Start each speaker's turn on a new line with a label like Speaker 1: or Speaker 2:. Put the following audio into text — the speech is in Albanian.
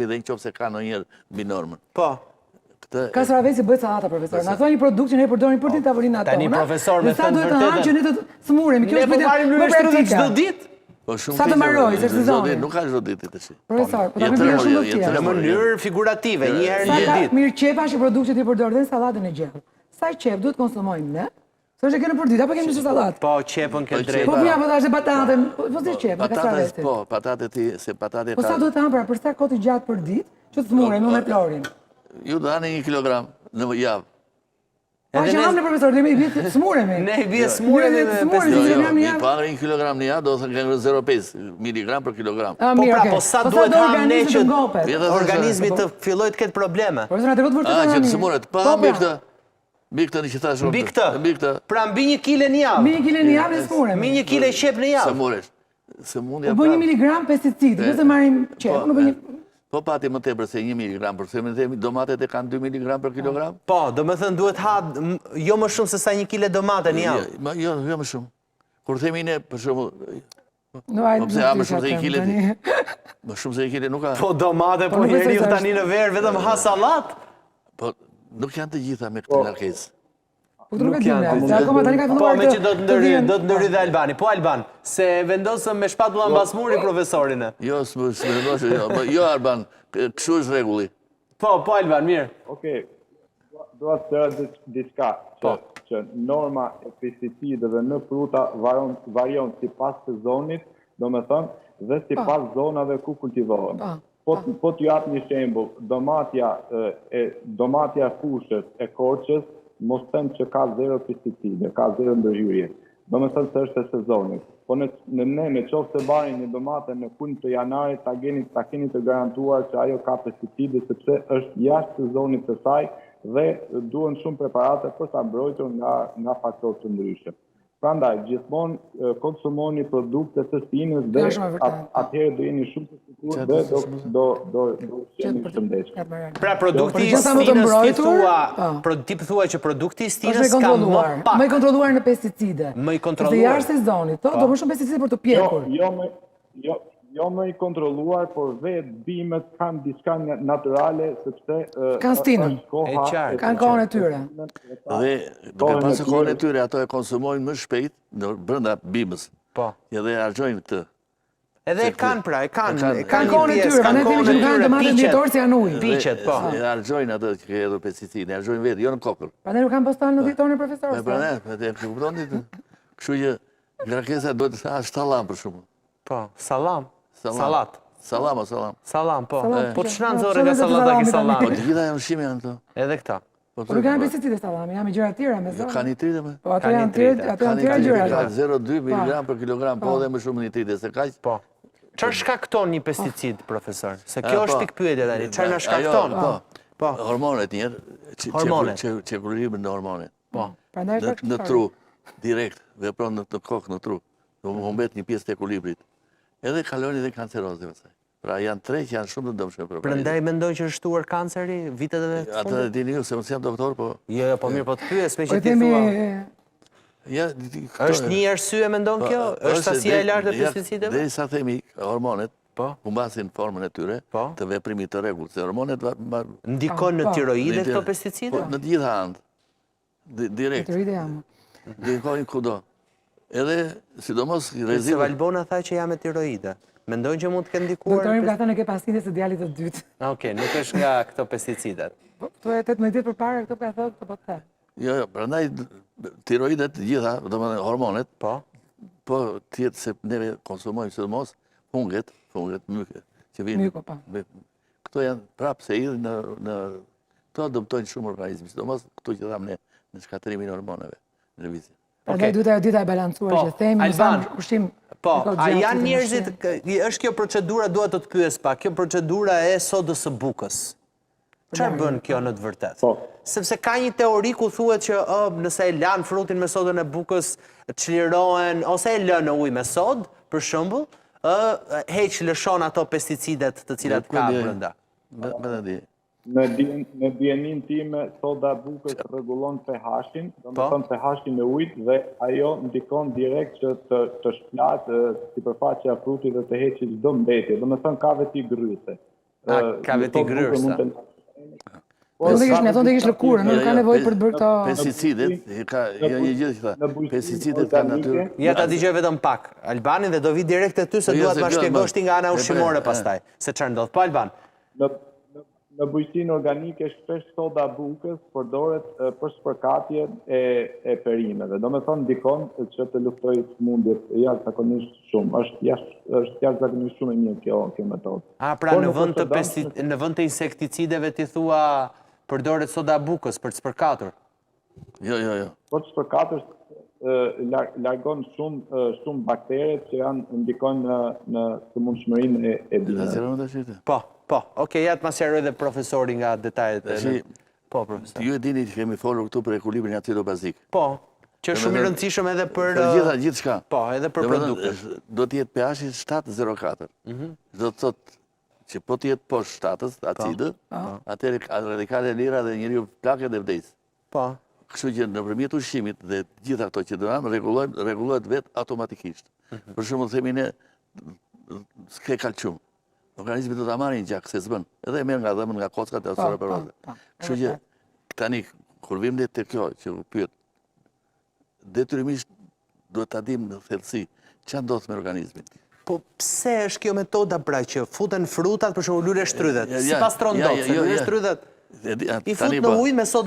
Speaker 1: organizmi dhe në qofë se ka në njërë mbi normën.
Speaker 2: Po.
Speaker 3: Kastraveci bëhet sallata, profesor. Na thonë një produkt që ne përdorim për të tavolinat tona.
Speaker 2: Tani profesor me
Speaker 3: thënë vërtetën. Sa duhet të hanë që ne të smuremi.
Speaker 2: Kjo është vetëm më praktike çdo ditë.
Speaker 3: Sa të mbaroj, është sezoni.
Speaker 1: Nuk ka çdo ditë tash.
Speaker 3: Profesor, po ta bëjmë shumë të tjerë.
Speaker 2: Në mënyrë figurative, një herë në ditë.
Speaker 3: Mirë qepa është produkt që ti përdor dhe në sallatën e gjellë. Sa qep duhet konsumojmë ne? Se është e kemi për ditë, apo kemi në sallatë?
Speaker 2: Po, qepën ke drejtë.
Speaker 3: Po mja, po tash e patatën, po si qep, në kastraveci.
Speaker 1: Po, patate ti, se patate ka...
Speaker 3: Po sa duhet të hanë pra, për sa kohë të gjatë për ditë, që të smuremi me Florin?
Speaker 1: Ju do hani 1 kilogram në javë.
Speaker 3: Pa që hamë në profesor, dhe me i bjetë smuremi.
Speaker 2: Ne i bjetë smuremi me 5
Speaker 1: Mi parë 1 kilogram në javë, do të thënë 0,5 miligram për kilogram.
Speaker 2: Po pra, po sa duhet hamë ne që organizmi të filloj të ketë probleme?
Speaker 3: Profesor, atë vërtet të
Speaker 1: që të smuret, pa mbi këtë. Mbi këtë në që ta shumë.
Speaker 2: Mbi këtë? Pra mbi 1 kile në javë?
Speaker 3: Mbi 1 kile në javë dhe smuremi.
Speaker 2: Mbi 1 kile qep në javë?
Speaker 1: Se muresh. Se mundja
Speaker 3: pra... Po 1 miligram pesticid, nëse marim qep, nuk bëjmë...
Speaker 1: Po pati më tepër se 1 miligram, përse me themi domatet e kanë 2 miligram për kilogram?
Speaker 2: Po, do me thënë duhet ha jo më shumë se sa 1 kile domate në javë?
Speaker 1: Jo më shumë. Kur themi ne, për shumë...
Speaker 3: Po
Speaker 1: pëse ha më shumë se 1 kile ti? Më shumë se 1 kile nuk ka...
Speaker 2: Po domate, po njeri ju tani në verë, vetëm ha salat?
Speaker 1: Po, nuk janë të gjitha me këtë larkes.
Speaker 3: Po të nuk e dhune, se akoma tani ka filluar
Speaker 2: të... Po, me që do të ndëri dhe Albani. Po, Alban, se vendosëm me shpatula në basmuri profesorin e.
Speaker 1: Jo, jo, Alban, këshu është regulli.
Speaker 2: Po, Alban, mirë.
Speaker 4: Okej, do të tërë diçka, që norma e pesticideve në fruta varion si pas sezonit, do me thënë, dhe si pas zonave ku kultivohen. Po t'ju atë një shembull, domatja fushës e Korçës, mos them që ka 0 pesticide, ka 0 ndërhyrje. Do me thënë se është e sezonit. Po ne në qoftë se bani një domate në fund të janarit, ta keni të garantuar që ajo ka pesticide, sepse është jashtë sezonit të saj dhe duhen shumë preparate për ta mbrojtur nga faktorë të ndryshëm. Prandaj, gjithmonë konsumoni produkte të stinës dhe atëherë do jeni shumë të sigurt dhe do jeni shëndetshëm.
Speaker 2: Pra produkti i stinës ti thua që produkti i stinës ka më pak.
Speaker 3: Më i kontrolluar në pesticide.
Speaker 2: Më i kontrolluar.
Speaker 3: Se jashtë sezonit, do më shumë pesticide për të pjekur.
Speaker 4: Jo më i kontrolluar, por vetë bimët kanë diçka naturale, sepse...
Speaker 3: Kanë stinën, kanë kohën e tyre.
Speaker 1: Dhe duke pasë kohën e tyre, ato e konsumojnë më shpejt në brenda bimës.
Speaker 2: Po.
Speaker 1: Edhe e argjojnë këtë.
Speaker 2: Edhe e kanë pra,
Speaker 3: kanë kohën e tyre, ne themi që nuk kanë domatet dhjetor si janë ujë.
Speaker 2: Piqet, po.
Speaker 1: E argjojnë atë që ke hedhur pesticide, e argjojnë vetë, jo në kokër.
Speaker 3: Pa ne nuk kanë postal në dhjetor në profesor.
Speaker 1: Pra ne, e kuptoni të. Kështu që grakesa duhet të hash salam për shumë.
Speaker 2: Po, salam. Salat.
Speaker 1: Salam,
Speaker 2: po. Po të shnanë zore nga salata ki salami.
Speaker 1: Po të gjitha janë shime janë të.
Speaker 2: Edhe këta.
Speaker 3: Po nuk kanë pesticide salami, janë me gjëra tjera me zonë.
Speaker 1: Ka nitrite me.
Speaker 3: Po ato janë tjera gjëra.
Speaker 1: Ka 0,2 mg për kilogram, po dhe më shumë nitrite, se kaq.
Speaker 2: Po. Çfarë shkakton një pesticid, profesor? Se kjo është pikë pyetje tani. Çfarë na shkakton?
Speaker 1: Po. Hormonet njerë, qekullimin në hormonet.
Speaker 2: Po.
Speaker 1: Në tru, direkt, vepron në kokë në tru. Do më humbet një pjesë të ekuilibrit. Edhe kaloni dhe kanceroze pastaj. Pra janë 3 që janë shumë të dëmshme për organizmin.
Speaker 2: Prandaj mendoj që është shtuar kanceri vitet e fundit.
Speaker 1: Atë e dini ju se unë jam doktor, po.
Speaker 2: Jo, po mirë, po të pyes me që ti thua. Është një arsye mendon kjo? Është sasia e lartë e pesticideve?
Speaker 1: Derisa themi hormonet, humbasin formën e tyre të veprimit të rregullt, se hormonet
Speaker 2: ndikon në tiroide këto pesticide?
Speaker 1: Në të gjitha anë. Direkt.
Speaker 3: Tiroide janë.
Speaker 1: Ndikojnë kudo. Edhe, sidomos,
Speaker 2: rezive... Se Valbona tha që jam e tiroide. Mendojnë që mund të kenë ndikuar...
Speaker 3: Doktorim ka thënë e ke pasine se djalit të dytë.
Speaker 2: Oke, nuk është nga këto pesticidet.
Speaker 3: To e 18 ditë për para, këto për e thënë, këto po të the.
Speaker 1: Jo, prandaj tiroidet gjitha, do më dhe hormonet, po tjetë se neve konsumojmë sidomos, funget, myke, që vinë...
Speaker 3: Myko, pa.
Speaker 1: Këto janë prapë se idhë në... Këto dëmtojnë shumë organizmi, sidomos këtu që thamë ne në shkaterimin hormoneve, në revizje.
Speaker 3: Dhe dyta e balancuar që themi, nësamë kushtim...
Speaker 2: Po, a janë njerëzit, është kjo procedura, duhet të të pyes pak, kjo procedura e sodës së bukës. Çfarë bën kjo në të vërtetë? Sepse ka një teori ku thuhet që nëse e lanë frutin me sodën e bukës, çlirohen, ose e lënë në ujë me sodë, për shembull, lëshon ato pesticidet të cilat ka brenda.
Speaker 4: Në dijenin time, soda bukës rregullon pH-in, do të thonë pH-in e ujit dhe ajo ndikon direkt që të shplatë sipërfaqja e frutit dhe të heqë çdo mbetje. Do të thonë ka veti gryse.
Speaker 2: ka veti grërsa.
Speaker 3: Po dhe kish, me thonë dhe kish lëkurë, nuk ka nevojë për të bërë këto...
Speaker 1: Pesticidet, janë një gjithë që tha, pesticidet ka natyrë.
Speaker 2: Ja ta dëgjoj vetëm pak. Albani dhe do vi direkt te ty se duat ma shpjegosh ti nga ana ushqimore pastaj. Se çfarë ndodh? Po Alban.
Speaker 4: Në bujqinë organike shpesh soda bukës përdoret për spërkatje e perimeve. Do me thonë ndikon që të luftoj smundjet jashtëzakonisht shumë. Është jashtëzakonisht shumë e mirë kjo metodë.
Speaker 2: Pra në vend të insekticideve ti thua përdoret soda bukës për të spërkatur.
Speaker 1: Jo.
Speaker 4: Për të spërkatur largon shumë baktere që ndikojnë në sëmundshmërinë e bineve.
Speaker 2: Po, okej, ja të ma sqaroj dhe profesori nga detajet. Po, profesor.
Speaker 1: Ju e dini që kemi folur këtu për ekuilibrin acido-bazik.
Speaker 2: Po, që është shumë i rëndësishëm edhe për...
Speaker 1: Gjithë shka.
Speaker 2: Po, edhe për produktet.
Speaker 1: Do t'jetë pH-i 7,04. Do të thotë që po t'jetë poshtë 7-ës, acidë, atëri radikale lira dhe njeriu plaket dhe vdes.
Speaker 2: Po.
Speaker 1: Kështu që nëpërmjet ushqimit dhe gjitha ato që dëram, rregullohet vetë automatikisht. Për shembull, themi ne s'ke kalcium. Organizmi do ta marrë një gjak se s'bën. Edhe e merr nga dhëmën, nga kockat e osteoporoze. Kështu që tani kur vim ne te kjo që u pyet, detyrimisht duhet ta dimë në thellësi ç'a ndodh me organizmin.
Speaker 2: Po pse është kjo metoda pra që futen frutat, për shembull lule shtrydhet, sipas Trondot, se lule shtrydhet i fut në ujë me sodë